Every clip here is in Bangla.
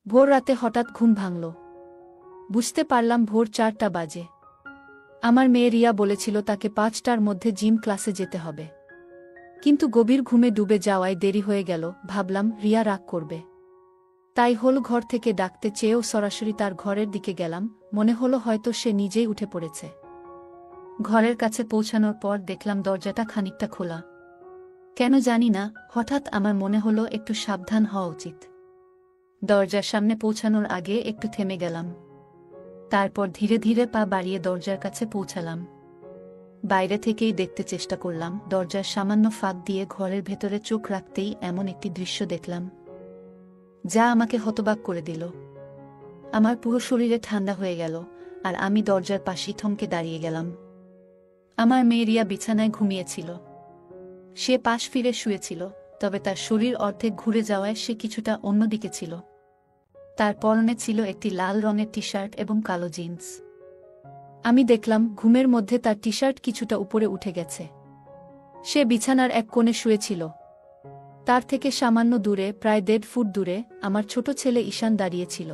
ভোর রাতে হঠাৎ ঘুম ভাঙল। বুঝতে পারলাম ভোর 4টা বাজে। আমার মেয়ে রিয়া বলেছিল তাকে 5টার মধ্যে জিম ক্লাসে যেতে হবে। কিন্তু গভীর ঘুমে ডুবে যাওয়ায় দেরি হয়ে গেল। ভাবলাম রিয়া রাগ করবে, তাই হোল ঘর থেকে ডাকতে চেয়েও সরাসরি তার ঘরের দিকে গেলাম। মনে হলো হয়তো সে নিজেই উঠে পড়েছে। ঘরের কাছে পৌঁছানোর পর দেখলাম দরজাটা খানিকটা খোলা। কেন জানি না, হঠাৎ আমার মনে হলো একটু সাবধান হওয়া উচিত। দরজার সামনে পৌঁছানোর আগে একটু থেমে গেলাম। তারপর ধীরে ধীরে পা বাড়িয়ে দরজার কাছে পৌঁছালাম। বাইরে থেকেই দেখতে চেষ্টা করলাম। দরজার সামান্য ফাঁক দিয়ে ঘরের ভেতরে চোখ রাখতেই এমন একটি দৃশ্য দেখলাম যা আমাকে হতবাক করে দিল। আমার পুরো শরীরে ঠান্ডা হয়ে গেল, আর আমি দরজার পাশেই থমকে দাঁড়িয়ে গেলাম। আমার মেয়ে রিয়া বিছানায় ঘুমিয়েছিল। সে পাশ ফিরে শুয়েছিল, তবে তার শরীর অর্ধেক ঘুরে যাওয়ায় সে কিছুটা অন্যদিকে ছিল। তার পরনে ছিল একটি লাল রঙের টি শার্ট এবং কালো জিন্স। আমি দেখলাম ঘুমের মধ্যে তার টি শার্ট কিছুটা উপরে উঠে গেছে। সে বিছানার এক কোণে শুয়েছিল। তার থেকে সামান্য দূরে, প্রায় 1.5 ফুট দূরে, আমার ছোট ছেলে ঈশান দাঁড়িয়েছিল।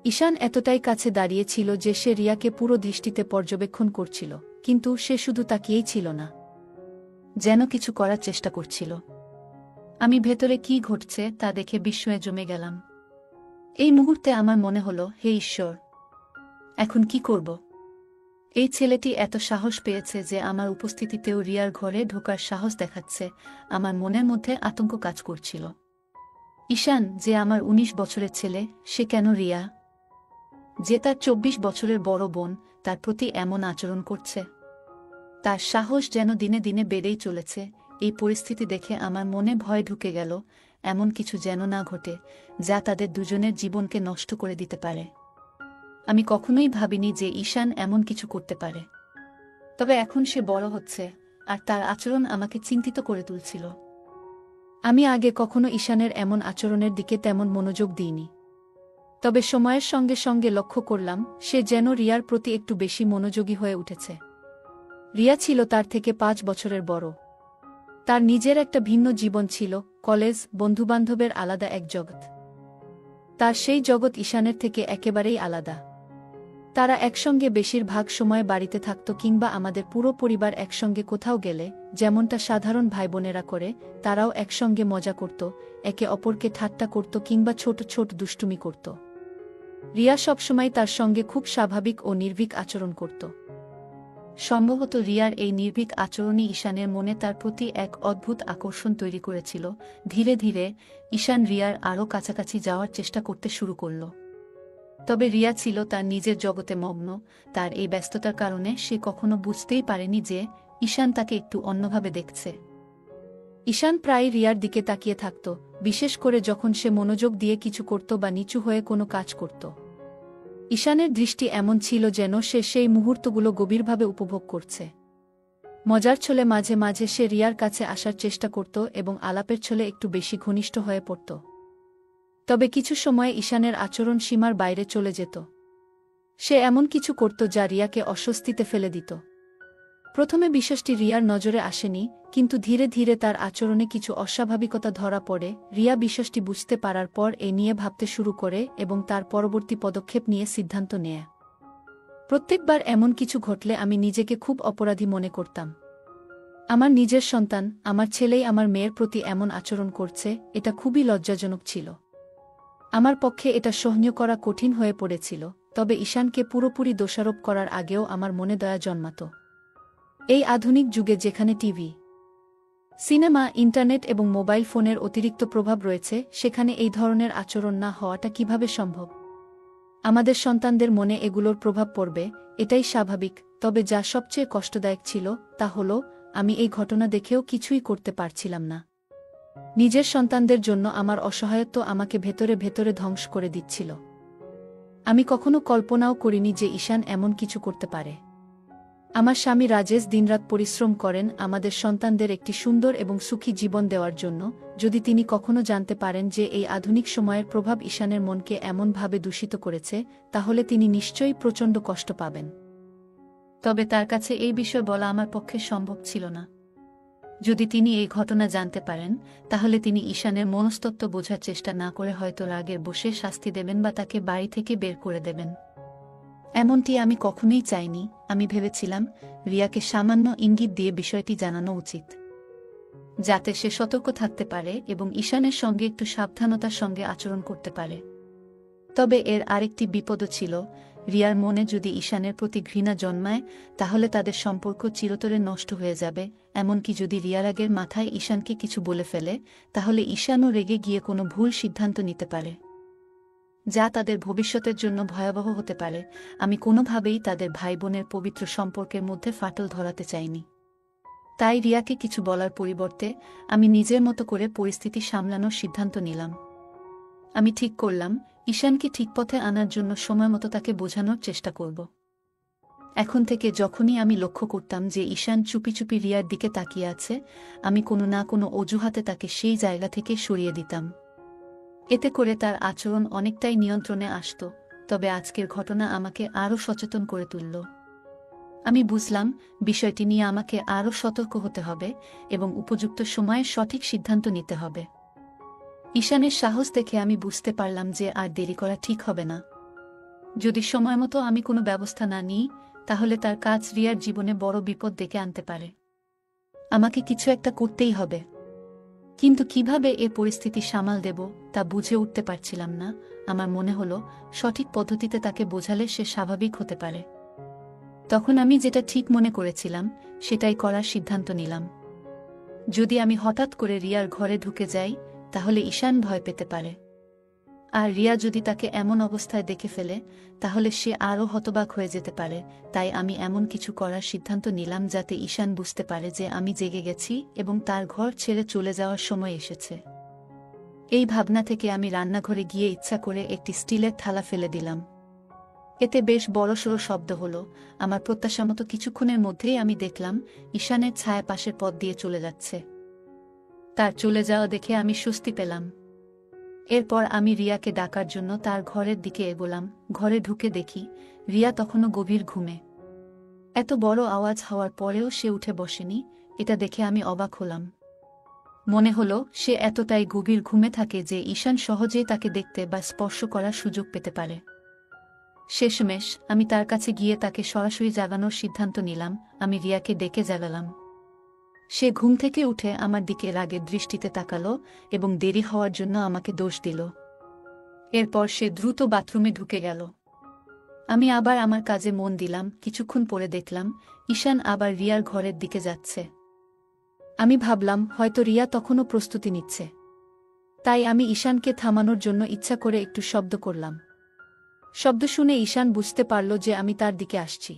ঈশান এতটাই কাছে দাঁড়িয়েছিল যে সে রিয়াকে পুরো দৃষ্টিতে পর্যবেক্ষণ করছিল, কিন্তু সে শুধু তাকিয়েই ছিল না, যেন কিছু করার চেষ্টা করছিল। আমি ভেতরে কি ঘটছে তা দেখে বিস্ময়ে জমে গেলাম। এই মুহূর্তে আমার মনে হলো, হে ঈশ্বর, এখন কি করব? এই ছেলেটি এত সাহস পেয়েছে যে আমার উপস্থিতিতেও রিয়ার ঘরে ঢোকার সাহস দেখাচ্ছে। আমার মনের মধ্যে আতঙ্ক কাজ করছিল। ঈশান, যে আমার 19 বছরের ছেলে, সে কেন রিয়া, যে তার 24 বছরের বড় বোন, তার প্রতি এমন আচরণ করছে? তার সাহস যেন দিনে দিনে বেড়েই চলেছে। এই পরিস্থিতি দেখে আমার মনে ভয় ঢুকে গেল। এমন কিছু যেন না ঘটে যা তাদের দুজনের জীবনকে নষ্ট করে দিতে পারে। আমি কখনোই ভাবিনি যে ঈশান এমন কিছু করতে পারে। তবে এখন সে বড় হচ্ছে, আর তার আচরণ আমাকে চিন্তিত করে তুলছিল। আমি আগে কখনো ঈশানের এমন আচরণের দিকে তেমন মনোযোগ দিইনি। তবে সময়ের সঙ্গে সঙ্গে লক্ষ্য করলাম সে যেন রিয়ার প্রতি একটু বেশি মনোযোগী হয়ে উঠেছে। রিয়া ছিল তার থেকে 5 বছরের বড়। তার নিজের একটা ভিন্ন জীবন ছিল, কলেজ, বন্ধুবান্ধবের আলাদা এক জগৎ। তার সেই জগৎ ঈশানের থেকে একেবারেই আলাদা। তারা একসঙ্গে বেশিরভাগ সময় বাড়িতে থাকত, কিংবা আমাদের পুরো পরিবার একসঙ্গে কোথাও গেলে যেমনটা সাধারণ ভাইবোনেরা করে, তারাও একসঙ্গে মজা করত, একে অপরকে ঠাট্টা করত কিংবা ছোট ছোট দুষ্টুমি করত। রিয়া সবসময় তার সঙ্গে খুব স্বাভাবিক ও নির্ভীক আচরণ করত। সম্ভবত রিয়ার এই নির্ভীক আচরণই ঈশানের মনে তার প্রতি এক অদ্ভুত আকর্ষণ তৈরি করেছিল। ধীরে ধীরে ঈশান রিয়ার আরও কাছাকাছি যাওয়ার চেষ্টা করতে শুরু করল। তবে রিয়া ছিল তার নিজের জগতে মগ্ন। তার এই ব্যস্ততার কারণে সে কখনো বুঝতেই পারেনি যে ঈশান তাকে একটু অন্যভাবে দেখছে। ঈশান প্রায় রিয়ার দিকে তাকিয়ে থাকত, বিশেষ করে যখন সে মনোযোগ দিয়ে কিছু করত বা নিচু হয়ে কোনো কাজ করত। ঈশানের দৃষ্টি এমন ছিল যেন সে সেই মুহূর্তগুলো গভীরভাবে উপভোগ করছে। মজার ছলে মাঝে মাঝে সে রিয়ার কাছে আসার চেষ্টা করত এবং আলাপের ছলে একটু বেশি ঘনিষ্ঠ হয়ে পড়ত। তবে কিছু সময়ে ঈশানের আচরণ সীমার বাইরে চলে যেত। সে এমন কিছু করত যা রিয়াকে অস্বস্তিতে ফেলে দিত। প্রথমে বিষয়টি রিয়ার নজরে আসেনি, কিন্তু ধীরে ধীরে তার আচরণে কিছু অস্বাভাবিকতা ধরা পড়ে। রিয়া বিষয়টি বুঝতে পারার পর এ নিয়ে ভাবতে শুরু করে এবং তার পরবর্তী পদক্ষেপ নিয়ে সিদ্ধান্ত নেয়। প্রত্যেকবার এমন কিছু ঘটলে আমি নিজেকে খুব অপরাধী মনে করতাম। আমার নিজের সন্তান, আমার ছেলেই আমার মেয়ের প্রতি এমন আচরণ করছে, এটা খুবই লজ্জাজনক ছিল। আমার পক্ষে এটা সহ্য করা কঠিন হয়ে পড়েছিল। তবে ঈশানকে পুরোপুরি দোষারোপ করার আগেও আমার মনে দয়া জন্মাত। এই আধুনিক যুগে যেখানে টিভি, সিনেমা, ইন্টারনেট এবং মোবাইল ফোনের অতিরিক্ত প্রভাব রয়েছে, সেখানে এই ধরনের আচরণ না হওয়াটা কিভাবে সম্ভব? আমাদের সন্তানদের মনে এগুলোর প্রভাব পড়বে, এটাই স্বাভাবিক। তবে যা সবচেয়ে কষ্টদায়ক ছিল তা হলো আমি এই ঘটনা দেখেও কিছুই করতে পারছিলাম না। নিজের সন্তানদের জন্য আমার অসহায়ত্ব আমাকে ভেতরে ভেতরে ধ্বংস করে দিচ্ছিল। আমি কখনো কল্পনাও করিনি যে ঈশান এমন কিছু করতে পারে। আমার স্বামী রাজেশ দিনরাত পরিশ্রম করেন আমাদের সন্তানদের একটি সুন্দর এবং সুখী জীবন দেওয়ার জন্য। যদি তিনি কখনো জানতে পারেন যে এই আধুনিক সময়ের প্রভাব ঈশানের মনকে এমনভাবে দূষিত করেছে, তাহলে তিনি নিশ্চয়ই প্রচণ্ড কষ্ট পাবেন। তবে তার কাছে এই বিষয় বলা আমার পক্ষে সম্ভব ছিল না। যদি তিনি এই ঘটনা জানতে পারেন তাহলে তিনি ঈশানের মনস্তত্ত্ব বোঝার চেষ্টা না করে হয়তো রাগের বশে শাস্তি দেবেন বা তাকে বাড়ি থেকে বের করে দেবেন। এমনটি আমি কখনোই চাইনি। আমি ভেবেছিলাম রিয়াকে সামান্য ইঙ্গিত দিয়ে বিষয়টি জানানো উচিত, যাতে সে সতর্ক থাকতে পারে এবং ঈশানের সঙ্গে একটু সাবধানতার সঙ্গে আচরণ করতে পারে। তবে এর আরেকটি বিপদও ছিল। রিয়ার মনে যদি ঈশানের প্রতি ঘৃণা জন্মায় তাহলে তাদের সম্পর্ক চিরতরে নষ্ট হয়ে যাবে। এমনকি যদি রিয়া রাগের মাথায় ঈশানকে কিছু বলে ফেলে তাহলে ঈশানও রেগে গিয়ে কোনো ভুল সিদ্ধান্ত নিতে পারে, যা তাদের ভবিষ্যতের জন্য ভয়াবহ হতে পারে। আমি কোনোভাবেই তাদের ভাই বোনের পবিত্র সম্পর্কের মধ্যে ফাটল ধরাতে চাইনি। তাই রিয়াকে কিছু বলার পরিবর্তে আমি নিজের মতো করে পরিস্থিতি সামলানোর সিদ্ধান্ত নিলাম। আমি ঠিক করলাম ঈশানকে ঠিক পথে আনার জন্য সময়মতো তাকে বোঝানোর চেষ্টা করব। এখন থেকে যখনই আমি লক্ষ্য করতাম যে ঈশান চুপি চুপি রিয়ার দিকে তাকিয়ে আছে, আমি কোনো না কোনো অজুহাতে তাকে সেই জায়গা থেকে সরিয়ে দিতাম। এতে করে তার আচরণ অনেকটাই নিয়ন্ত্রণে আসত। তবে আজকের ঘটনা আমাকে আরও সচেতন করে তুলল। আমি বুঝলাম বিষয়টি নিয়ে আমাকে আরও সতর্ক হতে হবে এবং উপযুক্ত সময়ে সঠিক সিদ্ধান্ত নিতে হবে। ঈশানের সাহস দেখে আমি বুঝতে পারলাম যে আর দেরি করা ঠিক হবে না। যদি সময়মতো আমি কোনো ব্যবস্থা না নিই তাহলে তার কাজ রিয়ার জীবনে বড় বিপদ ডেকে আনতে পারে। আমাকে কিছু একটা করতেই হবে, কিন্তু কিভাবে এ পরিস্থিতি সামাল দেব তা বুঝে উঠতে পারছিলাম না। আমার মনে হলো সঠিক পদ্ধতিতে তাকে বোঝালে সে স্বাভাবিক হতে পারে। তখন আমি যেটা ঠিক মনে করেছিলাম সেটাই করার সিদ্ধান্ত নিলাম। যদি আমি হঠাৎ করে রিয়ার ঘরে ঢুকে যাই তাহলে ঈশান ভয় পেতে পারে, আর রিয়া যদি তাকে এমন অবস্থায় দেখে ফেলে তাহলে সে আরও হতবাক হয়ে যেতে পারে। তাই আমি এমন কিছু করার সিদ্ধান্ত নিলাম যাতে ঈশান বুঝতে পারে যে আমি জেগে গেছি এবং তার ঘর ছেড়ে চলে যাওয়ার সময় এসেছে। এই ভাবনা থেকে আমি রান্নাঘরে গিয়ে ইচ্ছা করে একটি স্টিলের থালা ফেলে দিলাম। এতে বেশ বড়সড় শব্দ হলো। আমার প্রত্যাশামতো কিছুক্ষণের মধ্যেই আমি দেখলাম ঈশানের ছায়া পাশের পথ দিয়ে চলে যাচ্ছে। তার চলে যাওয়া দেখে আমি স্বস্তি পেলাম। এরপর আমি রিয়াকে ডাকার জন্য তার ঘরের দিকে এগোলাম। ঘরে ঢুকে দেখি রিয়া তখনও গভীর ঘুমে। এত বড় আওয়াজ হওয়ার পরেও সে উঠে বসেনি। এটা দেখে আমি অবাক হলাম। মনে হলো সে এতটাই গভীর ঘুমে থাকে যে ঈশান সহজেই তাকে দেখতে বা স্পর্শ করার সুযোগ পেতে পারে। শেষমেশ আমি তার কাছে গিয়ে তাকে সরাসরি জাগানোর সিদ্ধান্ত নিলাম। আমি রিয়াকে ডেকে জাগালাম। সে ঘুম থেকে উঠে আমার দিকে রাগের দৃষ্টিতে তাকালো এবং দেরি হওয়ার জন্য আমাকে দোষ দিল। এরপর সে দ্রুত বাথরুমে ঢুকে গেল। আমি আবার আমার কাজে মন দিলাম। কিছুক্ষণ পরে দেখলাম ঈশান আবার রিয়ার ঘরের দিকে যাচ্ছে। আমি ভাবলাম হয়তো রিয়া তখনও প্রস্তুতি নিচ্ছে। তাই আমি ঈশানকে থামানোর জন্য ইচ্ছা করে একটু শব্দ করলাম। শব্দ শুনে ঈশান বুঝতে পারল যে আমি তার দিকে আসছি।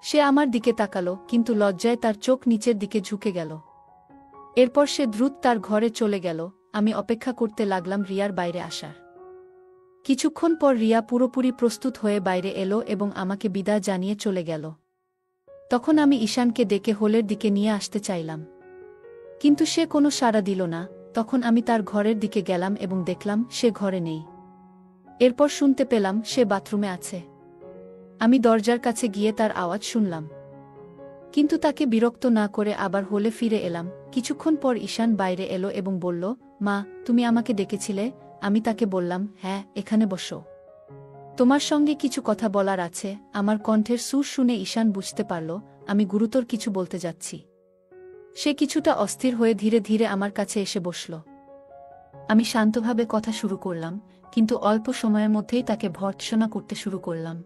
সে আমার দিকে তাকালো, কিন্তু লজ্জায় তার চোখ নিচের দিকে ঝুঁকে গেল। এরপর সে দ্রুত তার ঘরে চলে গেল। আমি অপেক্ষা করতে লাগলাম রিয়ার বাইরে আসার। কিছুক্ষণ পর রিয়া পুরোপুরি প্রস্তুত হয়ে বাইরে এলো এবং আমাকে বিদায় জানিয়ে চলে গেল। তখন আমি ঈশানকে ডেকে হলের দিকে নিয়ে আসতে চাইলাম, কিন্তু সে কোনো সাড়া দিল না। তখন আমি তার ঘরের দিকে গেলাম এবং দেখলাম সে ঘরে নেই। এরপর শুনতে পেলাম সে বাথরুমে আছে। আমি দরজার কাছে গিয়ে তার আওয়াজ শুনলাম, কিন্তু তাকে বিরক্ত না করে আবার হলে ফিরে এলাম। কিছুক্ষণ পর ঈশান বাইরে এলো এবং বলল, মা, তুমি আমাকে ডেকেছিলে? আমি তাকে বললাম, হ্যাঁ, এখানে বসো, তোমার সঙ্গে কিছু কথা বলার আছে। আমার কণ্ঠের সুর শুনে ঈশান বুঝতে পারল আমি গুরুতর কিছু বলতে যাচ্ছি। সে কিছুটা অস্থির হয়ে ধীরে ধীরে আমার কাছে এসে বসল। আমি শান্তভাবে কথা শুরু করলাম, কিন্তু অল্প সময়ের মধ্যেই তাকে ভর্ৎসনা করতে শুরু করলাম।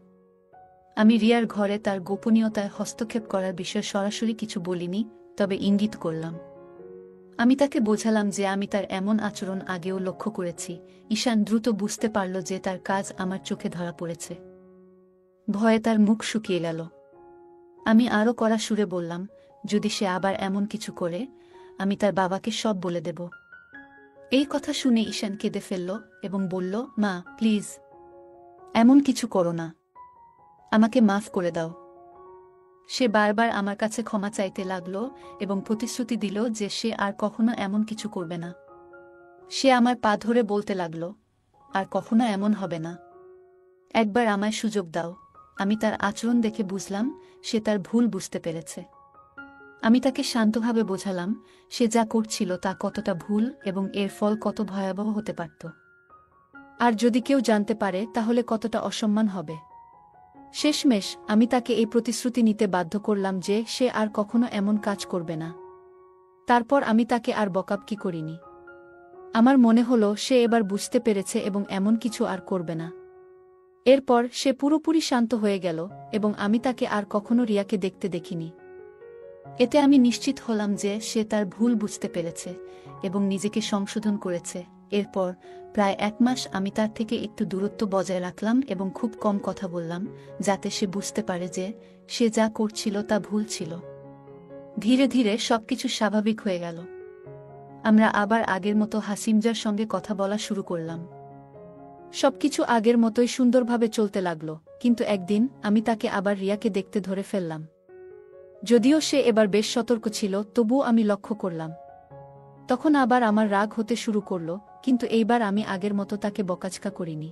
আমি রিয়ার ঘরে তার গোপনীয়তায় হস্তক্ষেপ করার বিষয়ে সরাসরি কিছু বলিনি, তবে ইঙ্গিত করলাম। আমি তাকে বোঝালাম যে আমি তার এমন আচরণ আগেও লক্ষ্য করেছি। ঈশান দ্রুত বুঝতে পারল যে তার কাজ আমার চোখে ধরা পড়েছে। ভয়ে তার মুখ শুকিয়ে গেল। আমি আরও কড়া সুরে বললাম, যদি সে আবার এমন কিছু করে, আমি তার বাবাকে সব বলে দেব। এই কথা শুনে ঈশান কেঁদে ফেলল এবং বলল, মা, প্লিজ, এমন কিছু করো না, আমাকে মাফ করে দাও। সে বারবার আমার কাছে ক্ষমা চাইতে লাগল এবং প্রতিশ্রুতি দিল যে সে আর কখনো এমন কিছু করবে না। সে আমার পা ধরে বলতে লাগল, আর কখনো এমন হবে না, একবার আমায় সুযোগ দাও। আমি তার আচরণ দেখে বুঝলাম সে তার ভুল বুঝতে পেরেছে। আমি তাকে শান্তভাবে বোঝালাম সে যা করছিল তা কতটা ভুল এবং এর ফল কত ভয়াবহ হতে পারত। আর যদি কেউ জানতে পারে তাহলে কতটা অসম্মান হবে। শেষমেশ আমি তাকে এই প্রতিশ্রুতি নিতে বাধ্য করলাম যে সে আর কখনো এমন কাজ করবে না। তারপর আমি তাকে আর বকাবকি করিনি। আমার মনে হলো সে এবার বুঝতে পেরেছে এবং এমন কিছু আর করবে না। এরপর সে পুরোপুরি শান্ত হয়ে গেল এবং আমি তাকে আর কখনো রিয়াকে দেখতে দেখিনি। এতে আমি নিশ্চিত হলাম যে সে তার ভুল বুঝতে পেরেছে এবং নিজেকে সংশোধন করেছে। এরপর প্রায় 1 মাস আমি তার থেকে একটু দূরত্ব বজায় রাখলাম এবং খুব কম কথা বললাম, যাতে সে বুঝতে পারে যে সে যা করছিল তা ভুল ছিল। ধীরে ধীরে সবকিছু স্বাভাবিক হয়ে গেল। আমরা আবার আগের মতো হাসিমজার সঙ্গে কথা বলা শুরু করলাম। সবকিছু আগের মতোই সুন্দরভাবে চলতে লাগল, কিন্তু একদিন আমি তাকে আবার রিয়াকে দেখতে ধরে ফেললাম। যদিও সে এবার বেশ সতর্ক ছিল, তবুও আমি লক্ষ্য করলাম। তখন আবার আমার রাগ হতে শুরু করল, কিন্তু এইবার আমি আগের মতো তাকে বকাঝকা করিনি।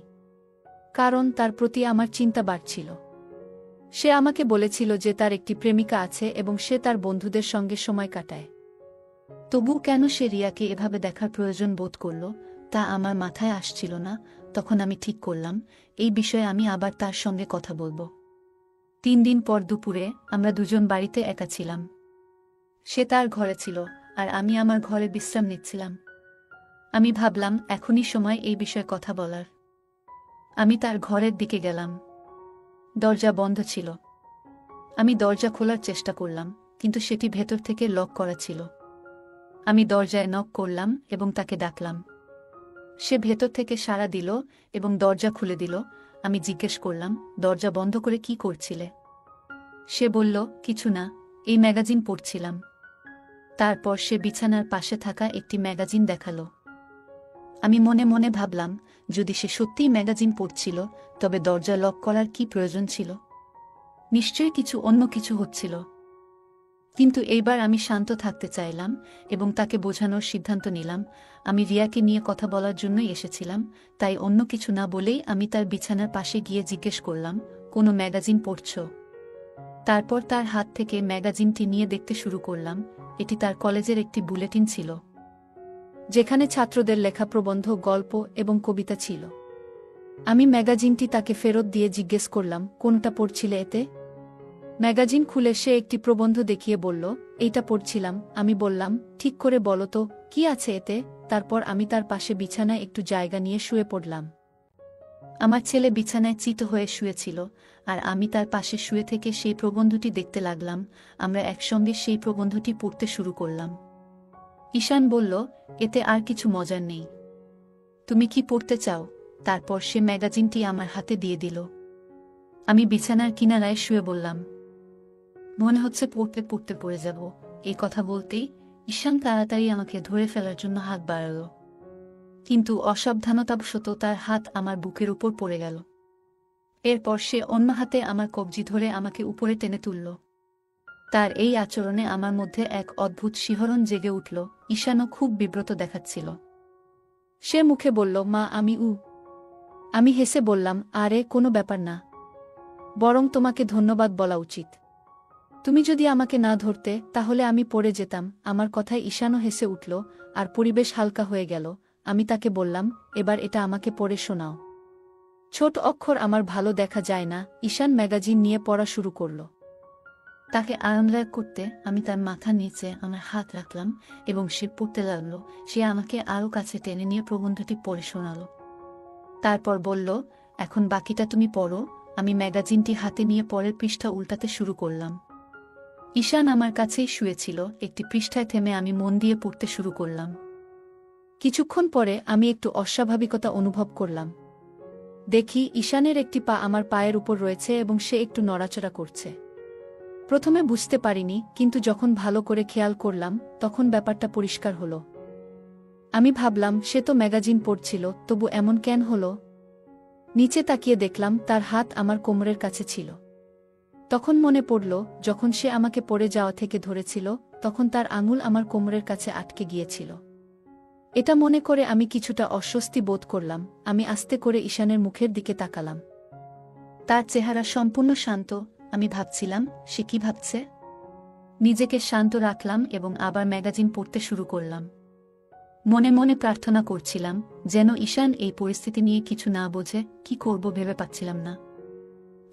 কারণ তার প্রতি আমার চিন্তা বাড়ছিল। সে আমাকে বলেছিল যে তার একটি প্রেমিকা আছে এবং সে তার বন্ধুদের সঙ্গে সময় কাটায়। তবু কেন সে রিয়াকে এভাবে দেখার প্রয়োজন বোধ করল তা আমার মাথায় আসছিল না। তখন আমি ঠিক করলাম এই বিষয়ে আমি আবার তার সঙ্গে কথা বলবো। 3 দিন পর দুপুরে আমরা দুজন বাড়িতে একা ছিলাম। সে তার ঘরে ছিল আর আমি আমার ঘরে বিশ্রাম নিচ্ছিলাম। আমি ভাবলাম এখনই সময় এই বিষয়ে কথা বলার। আমি তার ঘরের দিকে গেলাম। দরজা বন্ধ ছিল। আমি দরজা খোলার চেষ্টা করলাম, কিন্তু সেটি ভেতর থেকে লক করা ছিল। আমি দরজায় নক করলাম এবং তাকে ডাকলাম। সে ভেতর থেকে সাড়া দিল এবং দরজা খুলে দিল। আমি জিজ্ঞেস করলাম, দরজা বন্ধ করে কি করছিলে? সে বলল, কিছু না, এই ম্যাগাজিন পড়ছিলাম। তারপর সে বিছানার পাশে থাকা একটি ম্যাগাজিন দেখালো। আমি মনে মনে ভাবলাম, যদি সে সত্যিই ম্যাগাজিন পড়ছিল তবে দরজা লক করার কি প্রয়োজন ছিল? নিশ্চয়ই অন্য কিছু হচ্ছিল। কিন্তু এইবার আমি শান্ত থাকতে চাইলাম এবং তাকে বোঝানোর সিদ্ধান্ত নিলাম আমি রিয়াকে নিয়ে কথা বলার জন্যই এসেছিলাম। তাই অন্য কিছু না বলেই আমি তার বিছানার পাশে গিয়ে জিজ্ঞেস করলাম, কোনো ম্যাগাজিন পড়ছ? তারপর তার হাত থেকে ম্যাগাজিনটি নিয়ে দেখতে শুরু করলাম। এটি তার কলেজের একটি বুলেটিন ছিল, যেখানে ছাত্রদের লেখা প্রবন্ধ, গল্প এবং কবিতা ছিল। আমি ম্যাগাজিনটি তাকে ফেরত দিয়ে জিজ্ঞেস করলাম, কোনটা পড়ছিলে এতে? ম্যাগাজিন খুলে সে একটি প্রবন্ধ দেখিয়ে বলল, এইটা পড়ছিলাম। আমি বললাম, ঠিক করে বলো তো, কি আছে এতে? তারপর আমি তার পাশে বিছানায় একটু জায়গা নিয়ে শুয়ে পড়লাম। আমার ছেলে বিছানায় চিত হয়ে শুয়েছিল আর আমি তার পাশে শুয়ে থেকে সেই প্রবন্ধটি দেখতে লাগলাম। আমরা একসঙ্গে সেই প্রবন্ধটি পড়তে শুরু করলাম। ঈশান বলল, এতে আর কিছু মজার নেই, তুমি কি পড়তে চাও? তারপর সে ম্যাগাজিনটি আমার হাতে দিয়ে দিল। আমি বিছানার কিনারায় শুয়ে বললাম, মনে হচ্ছে পড়তে পড়তে পড়ে যাব। এই কথা বলতেই ঈশান তাড়াতাড়ি আমাকে ধরে ফেলার জন্য হাত বাড়াল, কিন্তু অসাবধানতাবশত তার হাত আমার বুকের উপর পড়ে গেল। এরপর সে অন্য হাতে আমার কবজি ধরে আমাকে উপরে টেনে তুলল। তার এই আচরণে আমার মধ্যে এক অদ্ভুত শিহরণ জেগে উঠল। ঈশানও খুব বিব্রত দেখাচ্ছিল। সে মুখে বলল, মা, আমি হেসে বললাম, আরে কোনো ব্যাপার না, বরং তোমাকে ধন্যবাদ বলা উচিত। তুমি যদি আমাকে না ধরতে তাহলে আমি পড়ে যেতাম। আমার কথায় ঈশানও হেসে উঠল আর পরিবেশ হালকা হয়ে গেল। আমি তাকে বললাম, এবার এটা আমাকে পড়ে শোনাও। ছোট অক্ষর আমার ভালো দেখা যায় না। ঈশান ম্যাগাজিন নিয়ে পড়া শুরু করল। তাকে আরামদায়ক করতে আমি তার মাথার নিচে আমার হাত রাখলাম এবং সে পড়তে লাগল। সে আমাকে আরও কাছে টেনে নিয়ে প্রবন্ধটি পড়ে শোনাল। তারপর বলল, এখন বাকিটা তুমি পড়ো। আমি ম্যাগাজিনটি হাতে নিয়ে পরের পৃষ্ঠা উল্টাতে শুরু করলাম। ঈশান আমার কাছেই শুয়েছিল। একটি পৃষ্ঠায় থেমে আমি মন দিয়ে পড়তে শুরু করলাম। কিছুক্ষণ পরে আমি একটু অস্বাভাবিকতা অনুভব করলাম। দেখি ঈশানের একটি পা আমার পায়ের উপর রয়েছে এবং সে একটু নড়াচড়া করছে। প্রথমে বুঝতে পারিনি, কিন্তু যখন ভালো করে খেয়াল করলাম তখন ব্যাপারটা পরিষ্কার হলো। আমি ভাবলাম, সে তো ম্যাগাজিন পড়ছিল, তবু এমন কেন হলো? নিচে তাকিয়ে দেখলাম তার হাত আমার কোমরের কাছে ছিল। তখন মনে পড়ল, যখন সে আমাকে পড়ে যাওয়া থেকে ধরেছিল তখন তার আঙুল আমার কোমরের কাছে আটকে গিয়েছিল। এটা মনে করে আমি কিছুটা অস্বস্তি বোধ করলাম। আমি আস্তে করে ঈশানের মুখের দিকে তাকালাম। তার চেহারা সম্পূর্ণ শান্ত। আমি ভাবছিলাম, সে কি ভাবছে? নিজেকে শান্ত রাখলাম এবং আবার ম্যাগাজিন পড়তে শুরু করলাম। মনে মনে প্রার্থনা করছিলাম যেন ঈশান এই পরিস্থিতি নিয়ে কিছু না বোঝে। কি করব ভেবে পাচ্ছিলাম না।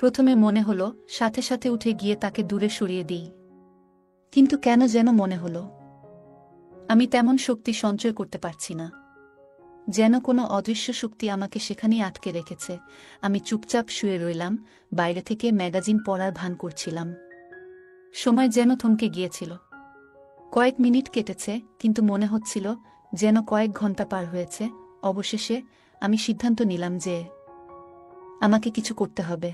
প্রথমে মনে হলো সাথে সাথে উঠে গিয়ে তাকে দূরে সরিয়ে দিই, কিন্তু কেন যেন মনে হলো আমি তেমন শক্তি সঞ্চয় করতে পারছি না, যেন কোনো অদৃশ্য শক্তি আমাকে সেখানেই আটকে রেখেছে। আমি চুপচাপ শুয়ে রইলাম, বাইরে থেকে ম্যাগাজিন পড়ার ভান করছিলাম। সময় যেন থমকে গিয়েছিল। কয়েক মিনিট কেটেছে, কিন্তু মনে হচ্ছিল যেন কয়েক ঘন্টা পার হয়েছে। অবশেষে আমি সিদ্ধান্ত নিলাম যে আমাকে কিছু করতে হবে।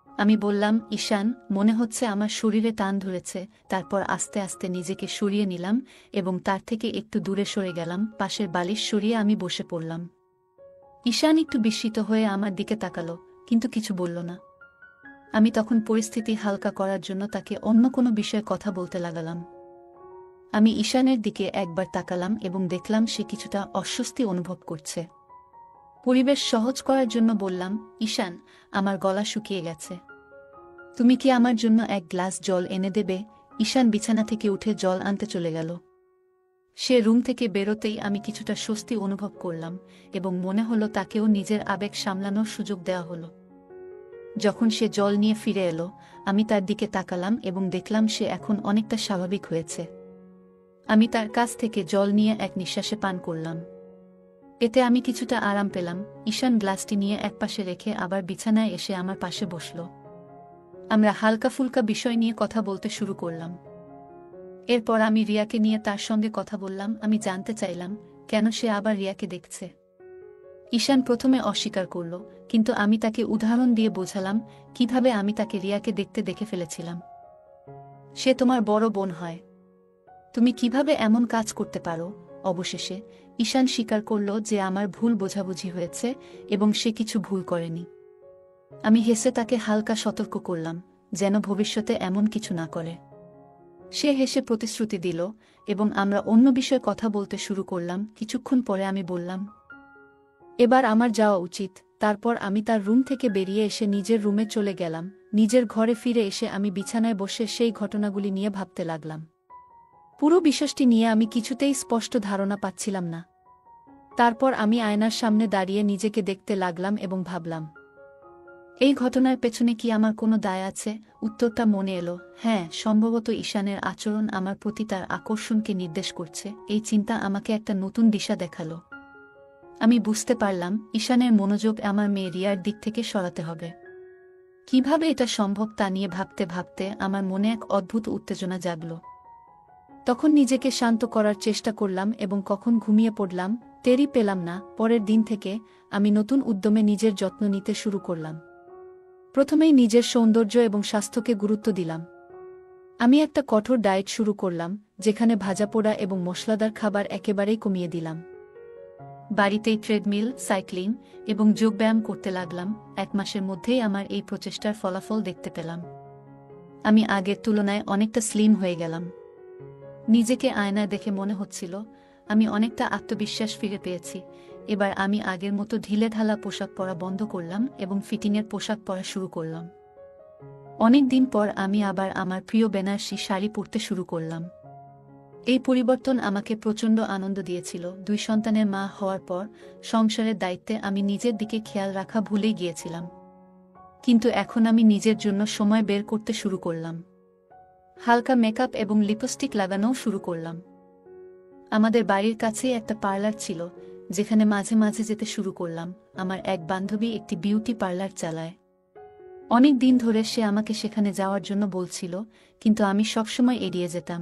আমি বললাম, ঈশান, মনে হচ্ছে আমার শরীরে টান ধরেছে। তারপর আস্তে আস্তে নিজেকে সরিয়ে নিলাম এবং তার থেকে একটু দূরে সরে গেলাম। পাশের বালিশ সরিয়ে আমি বসে পড়লাম। ঈশান একটু বিস্মিত হয়ে আমার দিকে তাকালো, কিন্তু কিছু বলল না। আমি তখন পরিস্থিতি হালকা করার জন্য তাকে অন্য কোনো বিষয়ে কথা বলতে লাগালাম। আমি ঈশানের দিকে একবার তাকালাম এবং দেখলাম সে কিছুটা অস্বস্তি অনুভব করছে। পরিবেশ সহজ করার জন্য বললাম, ঈশান, আমার গলা শুকিয়ে গেছে। তুমি কি আমার জন্য এক গ্লাস জল এনে দেবে? ঈশান বিছানা থেকে উঠে জল আনতে চলে গেল। সে রুম থেকে বেরোতেই আমি কিছুটা স্বস্তি অনুভব করলাম এবং মনে হলো তাকেও নিজের আবেগ সামলানোর সুযোগ দেওয়া হলো। যখন সে জল নিয়ে ফিরে এলো, আমি তার দিকে তাকালাম এবং দেখলাম সে এখন অনেকটা স্বাভাবিক হয়েছে। আমি তার কাছ থেকে জল নিয়ে এক নিঃশ্বাসে পান করলাম। এতে আমি কিছুটা আরাম পেলাম। ঈশান গ্লাসটি নিয়ে একপাশে রেখে আবার বিছানায় এসে আমার পাশে বসল। আমরা হালকা ফুলকা বিষয় নিয়ে কথা বলতে শুরু করলাম। এরপর আমি রিয়াকে নিয়ে তার সঙ্গে কথা বললাম। আমি জানতে চাইলাম কেন সে আবার রিয়াকে দেখছে। ঈশান প্রথমে অস্বীকার করল, কিন্তু আমি তাকে উদাহরণ দিয়ে বোঝালাম কিভাবে আমি তাকে রিয়াকে দেখে ফেলেছিলাম। সে তোমার বড় বোন হয়, তুমি কিভাবে এমন কাজ করতে পারো? অবশেষে ঈশান স্বীকার করল যে আমার ভুল বোঝাবুঝি হয়েছে এবং সে কিছু ভুল করেনি। আমি হেসে তাকে হালকা সতর্ক করলাম যেন ভবিষ্যতে এমন কিছু না করে। সে হেসে প্রতিশ্রুতি দিল এবং আমরা অন্য বিষয়ে কথা বলতে শুরু করলাম। কিছুক্ষণ পরে আমি বললাম, এবার আমার যাওয়া উচিত। তারপর আমি তার রুম থেকে বেরিয়ে এসে নিজের রুমে চলে গেলাম। নিজের ঘরে ফিরে এসে আমি বিছানায় বসে সেই ঘটনাগুলি নিয়ে ভাবতে লাগলাম। পুরো বিষয়টি নিয়ে আমি কিছুতেই স্পষ্ট ধারণা পাচ্ছিলাম না। তারপর আমি আয়নার সামনে দাঁড়িয়ে নিজেকে দেখতে লাগলাম এবং ভাবলাম, এই ঘটনার পেছনে কি আমার কোনো দায় আছে? উত্তরটা মনে এলো, হ্যাঁ, সম্ভবত ঈশানের আচরণ আমার প্রতি তার আকর্ষণকে নির্দেশ করছে। এই চিন্তা আমাকে একটা নতুন দিশা দেখালো। আমি বুঝতে পারলাম ঈশানের মনোযোগ আমার মেয়ে রিয়ার দিক থেকে সরাতে হবে। কিভাবে এটা সম্ভব তা নিয়ে ভাবতে ভাবতে আমার মনে এক অদ্ভুত উত্তেজনা জাগল। তখন নিজেকে শান্ত করার চেষ্টা করলাম এবং কখন ঘুমিয়ে পড়লাম টেরই পেলাম না। পরের দিন থেকে আমি নতুন উদ্যমে নিজের যত্ন নিতে শুরু করলাম। প্রথমেই নিজের সৌন্দর্য এবং স্বাস্থ্যকে গুরুত্ব দিলাম। আমি একটা কঠোর ডায়েট শুরু করলাম, যেখানে ভাজাপোড়া এবং মশলাদার খাবার একেবারেই কমিয়ে দিলাম। বাড়িতেই ট্রেডমিল, সাইক্লিং এবং যোগব্যায়াম করতে লাগলাম। 1 মাসের মধ্যেই আমার এই প্রচেষ্টার ফলাফল দেখতে পেলাম। আমি আগের তুলনায় অনেকটা স্লিম হয়ে গেলাম। নিজেকে আয়নায় দেখে মনে হচ্ছিল আমি অনেকটা আত্মবিশ্বাস ফিরে পেয়েছি। এবার আমি আগের মতো ঢিলেঢালা পোশাক পরা বন্ধ করলাম এবং ফিটিংয়ের পোশাক পরা শুরু করলাম। অনেক দিন পর আমি আবার আমার প্রিয় বেনারসি শাড়ি পরতে শুরু করলাম। এই পরিবর্তন আমাকে প্রচণ্ড আনন্দ দিয়েছিল। 2 সন্তানের মা হওয়ার পর সংসারের দায়িত্বে আমি নিজের দিকে খেয়াল রাখা ভুলেই গিয়েছিলাম। কিন্তু এখন আমি নিজের জন্য সময় বের করতে শুরু করলাম। হালকা মেকআপ এবং লিপস্টিক লাগানোও শুরু করলাম। আমাদের বাড়ির কাছেই একটা পার্লার ছিল, যেখানে মাঝে মাঝে যেতে শুরু করলাম। আমার এক বান্ধবী একটি বিউটি পার্লার চালায়। অনেক দিন ধরে সে আমাকে সেখানে যাওয়ার জন্য বলছিল, কিন্তু আমি সবসময় এড়িয়ে যেতাম।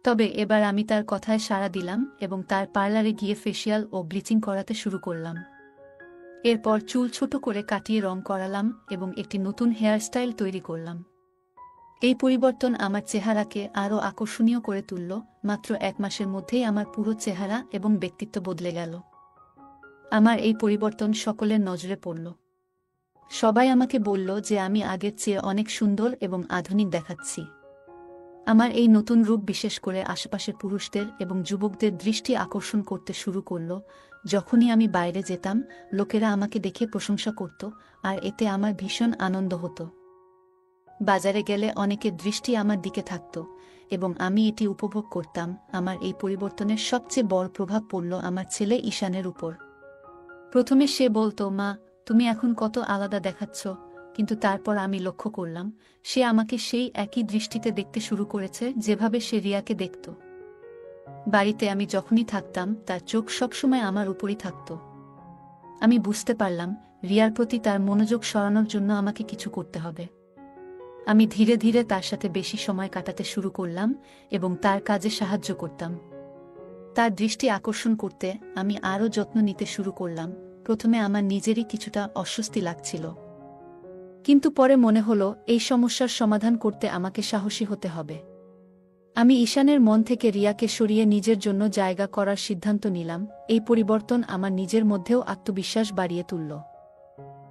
তবে এবার আমি তার কথায় সাড়া দিলাম এবং তার পার্লারে গিয়ে ফেসিয়াল ও ব্লিচিং করাতে শুরু করলাম। এরপর চুল ছোট করে কাটিয়ে রং করালাম এবং একটি নতুন হেয়ারস্টাইল তৈরি করলাম। এই পরিবর্তন আমার চেহারাকে আরও আকর্ষণীয় করে তুলল। মাত্র 1 মাসের মধ্যেই আমার পুরো চেহারা এবং ব্যক্তিত্ব বদলে গেল। আমার এই পরিবর্তন সকলের নজরে পড়ল। সবাই আমাকে বলল যে আমি আগের চেয়ে অনেক সুন্দর এবং আধুনিক দেখাচ্ছি। আমার এই নতুন রূপ বিশেষ করে আশেপাশের পুরুষদের এবং যুবকদের দৃষ্টি আকর্ষণ করতে শুরু করল। যখনই আমি বাইরে যেতাম, লোকেরা আমাকে দেখে প্রশংসা করত, আর এতে আমার ভীষণ আনন্দ হতো। বাজারে গেলে অনেকের দৃষ্টি আমার দিকে থাকত এবং আমি এটি উপভোগ করতাম। আমার এই পরিবর্তনের সবচেয়ে বড় প্রভাব পড়ল আমার ছেলে ঈশানের উপর। প্রথমে সে বলতো, মা, তুমি এখন কত আলাদা দেখাচ্ছ, কিন্তু তারপর আমি লক্ষ্য করলাম সে আমাকে সেই একই দৃষ্টিতে দেখতে শুরু করেছে যেভাবে সে রিয়াকে দেখত। বাড়িতে আমি যখনই থাকতাম তার চোখ সবসময় আমার উপরই থাকত। আমি বুঝতে পারলাম রিয়ার প্রতি তার মনোযোগ সরানোর জন্য আমাকে কিছু করতে হবে। আমি ধীরে ধীরে তার সাথে বেশি সময় কাটাতে শুরু করলাম এবং তার কাজে সাহায্য করতাম। তার দৃষ্টি আকর্ষণ করতে আমি আরও যত্ন নিতে শুরু করলাম। প্রথমে আমার নিজেরই কিছুটা অস্বস্তি লাগছিল, কিন্তু পরে মনে হলো এই সমস্যার সমাধান করতে আমাকে সাহসী হতে হবে। আমি ঈশানের মন থেকে রিয়াকে সরিয়ে নিজের জন্য জায়গা করার সিদ্ধান্ত নিলাম। এই পরিবর্তন আমার নিজের মধ্যেও আত্মবিশ্বাস বাড়িয়ে তুলল।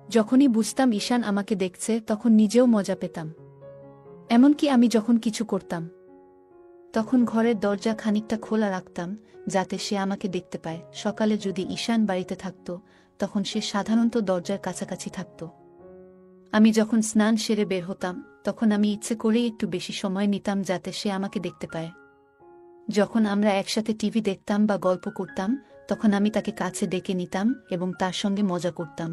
যখনই বুঝতাম ঈশান আমাকে দেখছে তখন নিজেও মজা পেতাম। এমনকি আমি যখন কিছু করতাম তখন ঘরের দরজা খানিকটা খোলা রাখতাম যাতে সে আমাকে দেখতে পায়। সকালে যদি ঈশান বাড়িতে থাকত তখন সে সাধারণত দরজার কাছাকাছি থাকত। আমি যখন স্নান সেরে বের হতাম তখন আমি ইচ্ছে করেই একটু বেশি সময় নিতাম যাতে সে আমাকে দেখতে পায়। যখন আমরা একসাথে টিভি দেখতাম বা গল্প করতাম তখন আমি তাকে কাছে ডেকে নিতাম এবং তার সঙ্গে মজা করতাম।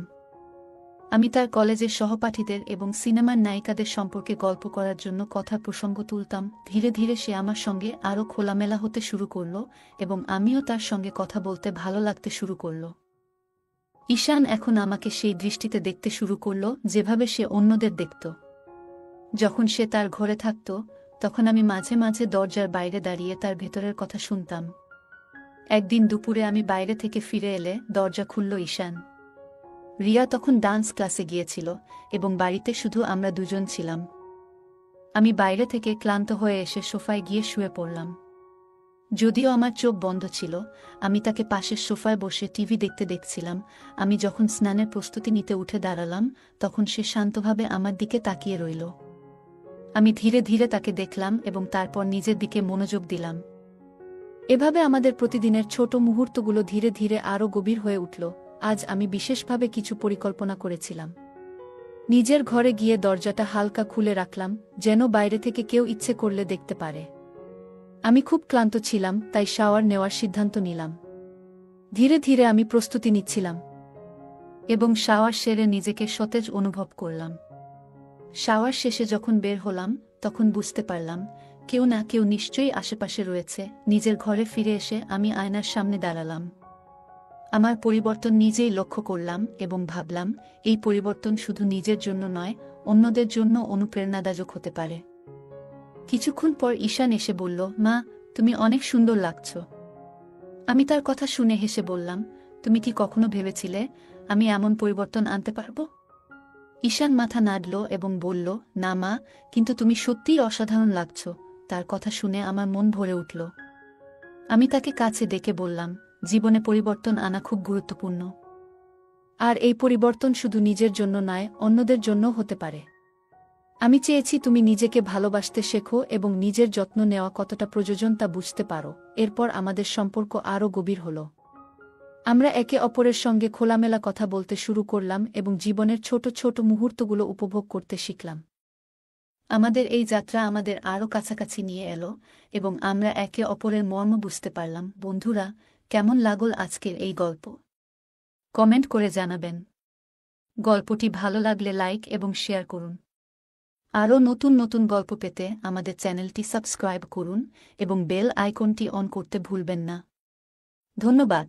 আমি তার কলেজের সহপাঠীদের এবং সিনেমার নায়িকাদের সম্পর্কে গল্প করার জন্য কথার প্রসঙ্গ তুলতাম। ধীরে ধীরে সে আমার সঙ্গে আরও খোলামেলা হতে শুরু করল এবং আমিও তার সঙ্গে কথা বলতে ভালো লাগতে শুরু করল। ঈশান এখন আমাকে সেই দৃষ্টিতে দেখতে শুরু করল যেভাবে সে অন্যদের দেখত। যখন সে তার ঘরে থাকত তখন আমি মাঝে মাঝে দরজার বাইরে দাঁড়িয়ে তার ভেতরের কথা শুনতাম। একদিন দুপুরে আমি বাইরে থেকে ফিরে এলে দরজা খুলল ঈশান। রিয়া তখন ডান্স ক্লাসে গিয়েছিল এবং বাড়িতে শুধু আমরা দুজন ছিলাম। আমি বাইরে থেকে ক্লান্ত হয়ে এসে সোফায় গিয়ে শুয়ে পড়লাম। যদিও আমার চোখ বন্ধ ছিল, আমি তাকে পাশের সোফায় বসে টিভি দেখছিলাম। আমি যখন স্নানের প্রস্তুতি নিতে উঠে দাঁড়ালাম তখন সে শান্তভাবে আমার দিকে তাকিয়ে রইল। আমি ধীরে ধীরে তাকে দেখলাম এবং তারপর নিজের দিকে মনোযোগ দিলাম। এভাবে আমাদের প্রতিদিনের ছোট মুহূর্তগুলো ধীরে ধীরে আরও গভীর হয়ে উঠল। আজ আমি বিশেষভাবে কিছু পরিকল্পনা করেছিলাম। নিজের ঘরে গিয়ে দরজাটা হালকা খুলে রাখলাম যেন বাইরে থেকে কেউ ইচ্ছে করলে দেখতে পারে। আমি খুব ক্লান্ত ছিলাম, তাই শাওয়ার নেওয়ার সিদ্ধান্ত নিলাম। ধীরে ধীরে আমি প্রস্তুতি নিচ্ছিলাম এবং শাওয়ার সেরে নিজেকে সতেজ অনুভব করলাম। শাওয়ার শেষে যখন বের হলাম তখন বুঝতে পারলাম কেউ না কেউ নিশ্চয়ই আশেপাশে রয়েছে। নিজের ঘরে ফিরে এসে আমি আয়নার সামনে দাঁড়ালাম। আমার পরিবর্তন নিজেই লক্ষ্য করলাম এবং ভাবলাম এই পরিবর্তন শুধু নিজের জন্য নয়, অন্যদের জন্য অনুপ্রেরণাদায়ক হতে পারে। কিছুক্ষণ পর ঈশান এসে বলল, মা, তুমি অনেক সুন্দর লাগছ। আমি তার কথা শুনে হেসে বললাম, তুমি কি কখনো ভেবেছিলে আমি এমন পরিবর্তন আনতে পারব? ঈশান মাথা নাড়ল এবং বলল, না মা, কিন্তু তুমি সত্যিই অসাধারণ লাগছ। তার কথা শুনে আমার মন ভরে উঠল। আমি তাকে কাছে ডেকে বললাম, জীবনে পরিবর্তন আনা খুব গুরুত্বপূর্ণ। আর এই পরিবর্তন শুধু নিজের জন্য নয়, অন্যদের জন্যও হতে পারে। আমি চেয়েছি তুমি নিজেকে ভালোবাসতে শেখো এবং নিজের যত্ন নেওয়া কতটা প্রয়োজন তা বুঝতে পারো। এরপর আমাদের সম্পর্ক আরও গভীর হল। আমরা একে অপরের সঙ্গে খোলামেলা কথা বলতে শুরু করলাম এবং জীবনের ছোট ছোট মুহূর্তগুলো উপভোগ করতে শিখলাম। আমাদের এই যাত্রা আমাদের আরও কাছাকাছি নিয়ে এলো এবং আমরা একে অপরের মর্ম বুঝতে পারলাম। বন্ধুরা, কেমন লাগল আজকের এই গল্প? কমেন্ট করে জানাবেন। গল্পটি ভালো লাগলে লাইক এবং শেয়ার করুন। আরও নতুন নতুন গল্প পেতে আমাদের চ্যানেলটি সাবস্ক্রাইব করুন এবং বেল আইকনটি অন করতে ভুলবেন না। ধন্যবাদ।